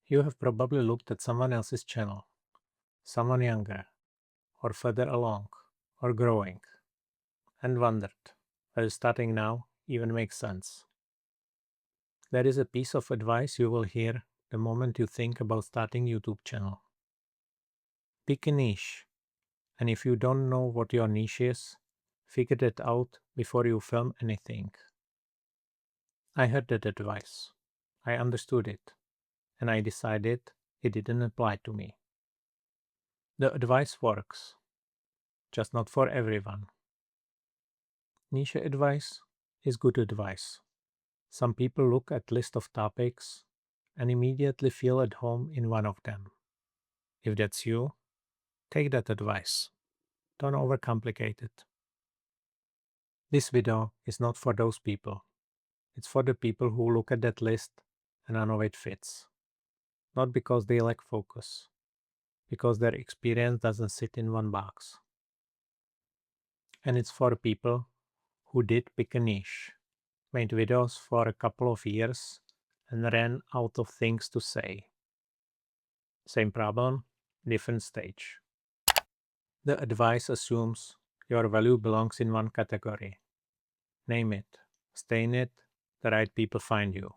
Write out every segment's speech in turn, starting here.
You have probably looked at someone else's channel, someone younger, or further along, or growing, and wondered whether starting now even makes sense. There is a piece of advice you will hear the moment you think about starting YouTube channel. Pick a niche, and if you don't know what your niche is, figure it out before you film anything. I heard that advice. I understood it, and I decided it didn't apply to me. The advice works, just not for everyone. Niche advice is good advice. Some people look at list of topics and immediately feel at home in one of them. If that's you, take that advice. Don't overcomplicate it. This video is not for those people. It's for the people who look at that list and know it fits. Not because they lack focus, because their experience doesn't sit in one box. And it's for people who did pick a niche, made videos for a couple of years, and ran out of things to say. Same problem, different stage. The advice assumes your value belongs in one category. Name it, stay in it, the right people find you.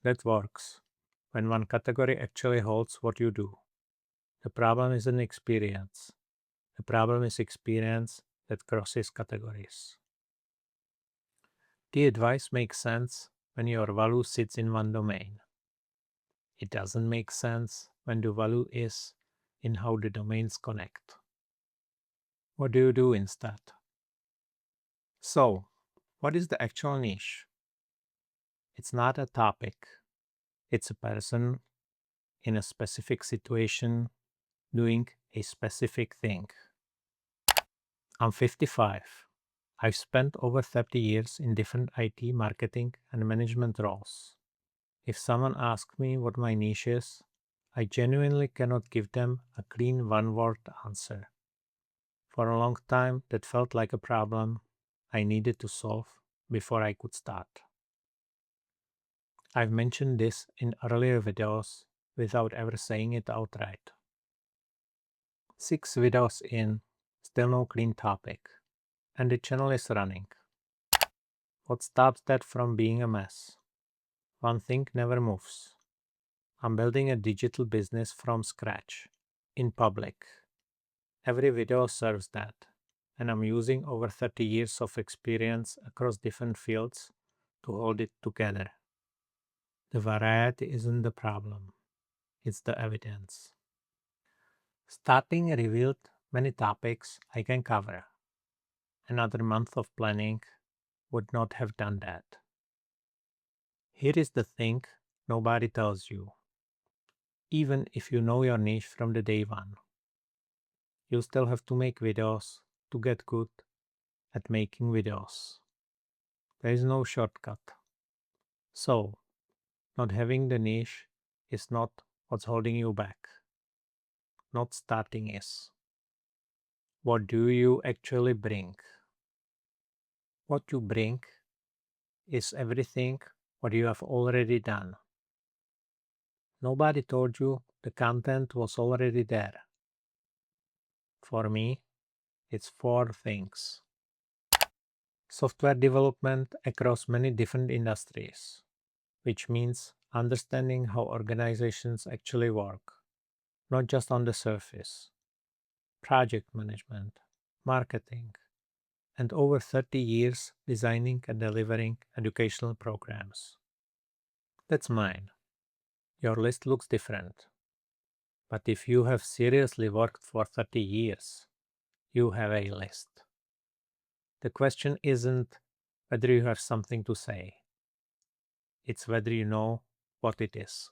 That works when one category actually holds what you do. The problem isn't experience. The problem is experience that crosses categories. The advice makes sense when your value sits in one domain. It doesn't make sense when the value is in how the domains connect. What do you do instead? So, what is the actual niche? It's not a topic, it's a person in a specific situation doing a specific thing. I'm 55. I've spent over 30 years in different IT, marketing, and management roles. If someone asks me what my niche is, I genuinely cannot give them a clean one word answer. For a long time, that felt like a problem I needed to solve before I could start. I've mentioned this in earlier videos without ever saying it outright. 6 videos in, still no clean topic, and the channel is running. What stops that from being a mess? One thing never moves. I'm building a digital business from scratch, in public. Every video serves that, and I'm using over 30 years of experience across different fields to hold it together. The variety isn't the problem, it's the evidence. Starting revealed many topics I can cover. Another month of planning would not have done that. Here is the thing nobody tells you. Even if you know your niche from the day one, you still have to make videos to get good at making videos. There is no shortcut. So, not having the niche is not what's holding you back. Not starting is. What do you actually bring? What you bring is everything what you have already done. Nobody told you the content was already there. For me, it's 4 things. Software development across many different industries, which means understanding how organizations actually work, not just on the surface. Project management, marketing, and over 30 years designing and delivering educational programs. That's mine. Your list looks different. But if you have seriously worked for 30 years, you have a list. The question isn't whether you have something to say, it's whether you know what it is.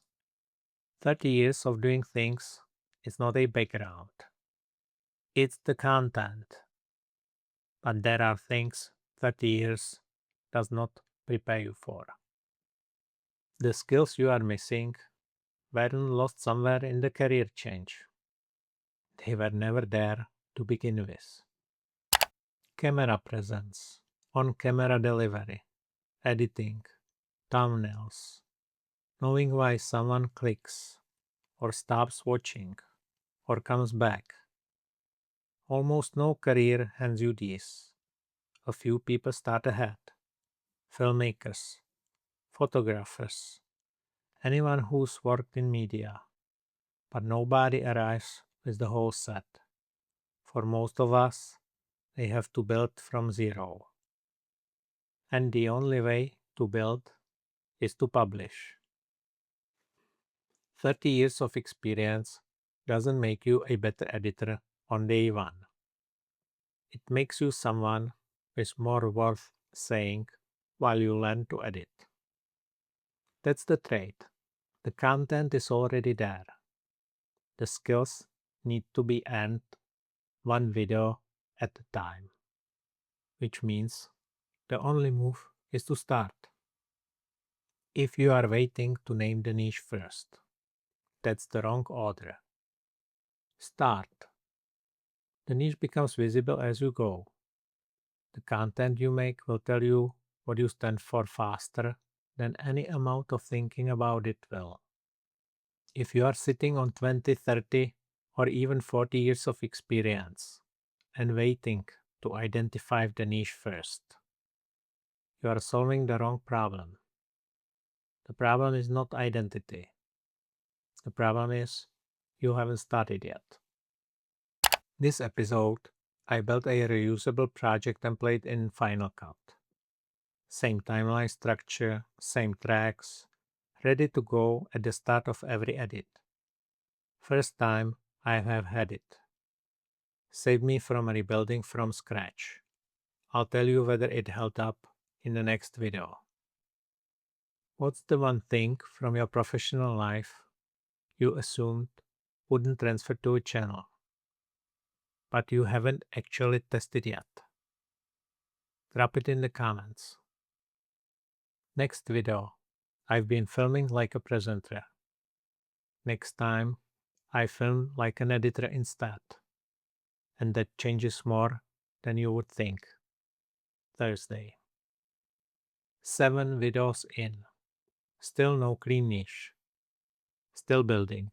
30 years of doing things is not a background, it's the content. But there are things 30 years does not prepare you for. The skills you are missing weren't lost somewhere in the career change. They were never there to begin with. Camera presence, on-camera delivery, editing, thumbnails, knowing why someone clicks, or stops watching, or comes back. Almost no career hands you these. A few people start ahead: filmmakers, photographers, anyone who's worked in media. But nobody arrives with the whole set. For most of us, they have to build from zero. And the only way to build is to publish. 30 years of experience doesn't make you a better editor on day one. It makes you someone with more worth saying while you learn to edit. That's the trait. The content is already there. The skills need to be earned one video at a time, which means the only move is to start. If you are waiting to name the niche first, that's the wrong order. Start. The niche becomes visible as you go. The content you make will tell you what you stand for faster than any amount of thinking about it will. If you are sitting on 20, 30, or even 40 years of experience and waiting to identify the niche first, you are solving the wrong problem. The problem is not identity. The problem is you haven't started yet. This episode, I built a reusable project template in Final Cut. Same timeline structure, same tracks, ready to go at the start of every edit. First time I have had it. Saved me from rebuilding from scratch. I'll tell you whether it held up in the next video. What's the one thing from your professional life you assumed wouldn't transfer to a channel, but you haven't actually tested yet? Drop it in the comments. Next video, I've been filming like a presenter. Next time, I film like an editor instead. And that changes more than you would think. Thursday. 7 videos in. Still no clean niche. Still building.